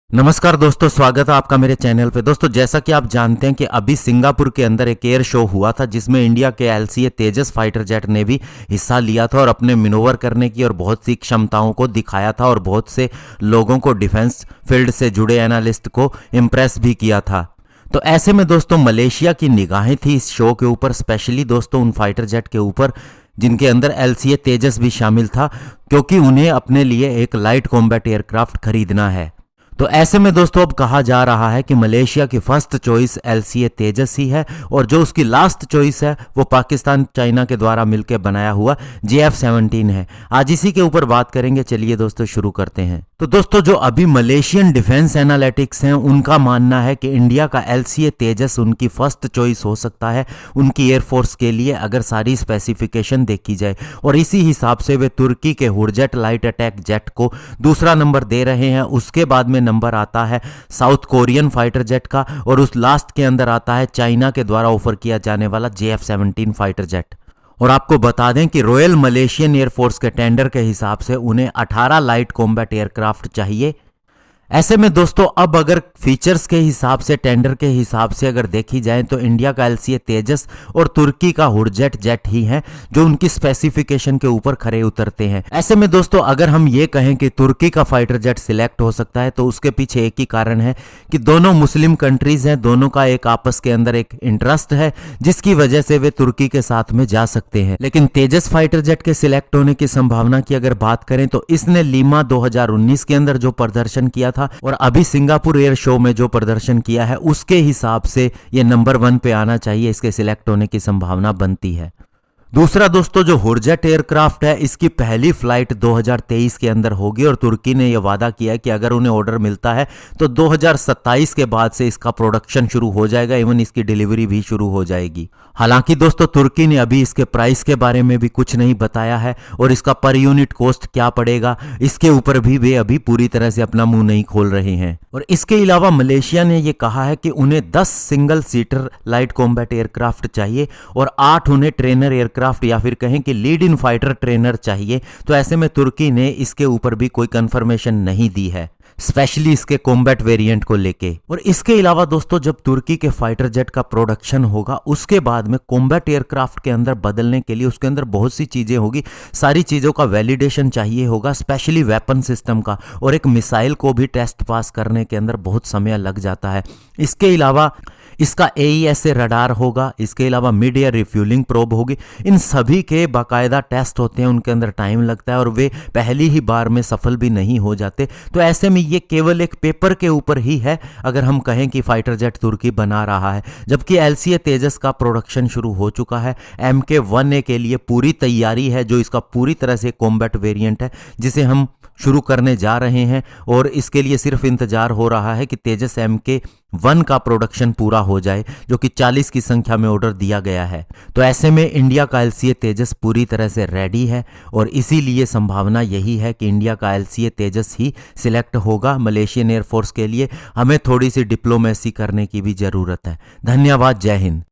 नमस्कार दोस्तों, स्वागत है आपका मेरे चैनल पे। दोस्तों, जैसा कि आप जानते हैं कि अभी सिंगापुर के अंदर एक एयर शो हुआ था जिसमें इंडिया के एलसीए तेजस फाइटर जेट ने भी हिस्सा लिया था और अपने मैनूवर करने की और बहुत सी क्षमताओं को दिखाया था और बहुत से लोगों को, डिफेंस फील्ड से जुड़े एनालिस्ट को इम्प्रेस भी किया था। तो ऐसे में दोस्तों मलेशिया की निगाहें थी इस शो के ऊपर, स्पेशली दोस्तों उन फाइटर जेट के ऊपर जिनके अंदर एलसीए तेजस भी शामिल था, क्योंकि उन्हें अपने लिए एक लाइट कॉम्बैट एयरक्राफ्ट खरीदना है। तो ऐसे में दोस्तों अब कहा जा रहा है कि मलेशिया की फर्स्ट चॉइस एलसीए तेजस ही है और जो उसकी लास्ट चॉइस है वो पाकिस्तान चाइना के द्वारा मिलकर बनाया हुआ JF-17 है। आज इसी के ऊपर बात करेंगे। चलिए दोस्तों शुरू करते हैं। तो दोस्तों जो अभी मलेशियन डिफेंस एनालिटिक्स हैं उनका मानना है कि इंडिया का एलसीए तेजस उनकी फर्स्ट चॉइस हो सकता है उनकी एयरफोर्स के लिए, अगर सारी स्पेसिफिकेशन देखी जाए। और इसी हिसाब से वे तुर्की के हुरजेट लाइट अटैक जेट को दूसरा नंबर दे रहे हैं। उसके बाद में नंबर आता है साउथ कोरियन फाइटर जेट का और उस लास्ट के अंदर आता है चाइना के द्वारा ऑफर किया जाने वाला JF-17 फाइटर जेट। और आपको बता दें कि रॉयल मलेशियन एयरफोर्स के टेंडर के हिसाब से उन्हें 18 लाइट कॉम्बैट एयरक्राफ्ट चाहिए। ऐसे में दोस्तों अब अगर फीचर्स के हिसाब से, टेंडर के हिसाब से अगर देखी जाए तो इंडिया का एलसीए तेजस और तुर्की का हुरजेट जेट ही हैं जो उनकी स्पेसिफिकेशन के ऊपर खरे उतरते हैं। ऐसे में दोस्तों अगर हम ये कहें कि तुर्की का फाइटर जेट सिलेक्ट हो सकता है तो उसके पीछे एक ही कारण है कि दोनों मुस्लिम कंट्रीज हैं, दोनों का एक आपस के अंदर एक इंटरेस्ट है जिसकी वजह से वे तुर्की के साथ में जा सकते हैं। लेकिन तेजस फाइटर जेट के सिलेक्ट होने की संभावना की अगर बात करें तो इसने लीमा 2019 के अंदर जो प्रदर्शन किया था और अभी सिंगापुर एयर शो में जो प्रदर्शन किया है उसके हिसाब से ये नंबर 1 पे आना चाहिए, इसके सिलेक्ट होने की संभावना बनती है। दूसरा दोस्तों जो हुरजेट एयरक्राफ्ट है इसकी पहली फ्लाइट 2023 के अंदर होगी और तुर्की ने यह वादा किया है कि अगर उन्हें ऑर्डर मिलता है तो 2027 के बाद से इसका प्रोडक्शन शुरू हो जाएगा, इवन इसकी डिलीवरी भी शुरू हो जाएगी। हालांकि दोस्तों तुर्की ने अभी इसके प्राइस के बारे में भी कुछ नहीं बताया है और इसका पर यूनिट कॉस्ट क्या पड़ेगा इसके ऊपर भी वे अभी पूरी तरह से अपना मुंह नहीं खोल रहे हैं। और इसके अलावा मलेशिया ने यह कहा है कि उन्हें 10 single seater light combat aircraft चाहिए और 8 उन्हें ट्रेनर एयरक्राफ्ट या फिर कहें कि लीड इन फाइटर ट्रेनर चाहिए। तो ऐसे में तुर्की ने इसके ऊपर भी कोई कंफर्मेशन नहीं दी है, स्पेशली इसके कॉम्बैट वेरिएंट को लेके। और इसके अलावा दोस्तों जब तुर्की के फाइटर जेट का प्रोडक्शन होगा उसके बाद में कॉम्बैट एयरक्राफ्ट के अंदर बदलने के लिए उसके अंदर बहुत सी चीजें होगी, सारी चीजों का वैलिडेशन चाहिए होगा, स्पेशली वेपन सिस्टम का, और एक मिसाइल को भी टेस्ट पास करने के अंदर बहुत समय लग जाता है। इसके अलावा इसका AESA रडार होगा, इसके अलावा मिड एयर रिफ्यूलिंग प्रोब होगी, इन सभी के बाकायदा टेस्ट होते हैं, उनके अंदर टाइम लगता है और वे पहली ही बार में सफल भी नहीं हो जाते। तो ऐसे में ये केवल एक पेपर के ऊपर ही है अगर हम कहें कि फाइटर जेट तुर्की बना रहा है, जबकि एलसीए तेजस का प्रोडक्शन शुरू हो चुका है। MK-1A के लिए पूरी तैयारी है जो इसका पूरी तरह से कॉम्बैट वेरिएंट है जिसे हम शुरू करने जा रहे हैं और इसके लिए सिर्फ इंतजार हो रहा है कि तेजस MK-1 का प्रोडक्शन पूरा हो जाए जो कि 40 की संख्या में ऑर्डर दिया गया है। तो ऐसे में इंडिया का एलसीए तेजस पूरी तरह से रेडी है और इसीलिए संभावना यही है कि इंडिया का एलसीए तेजस ही सिलेक्ट होगा मलेशियन एयरफोर्स के लिए। हमें थोड़ी सी डिप्लोमेसी करने की भी जरूरत है। धन्यवाद। जय हिंद।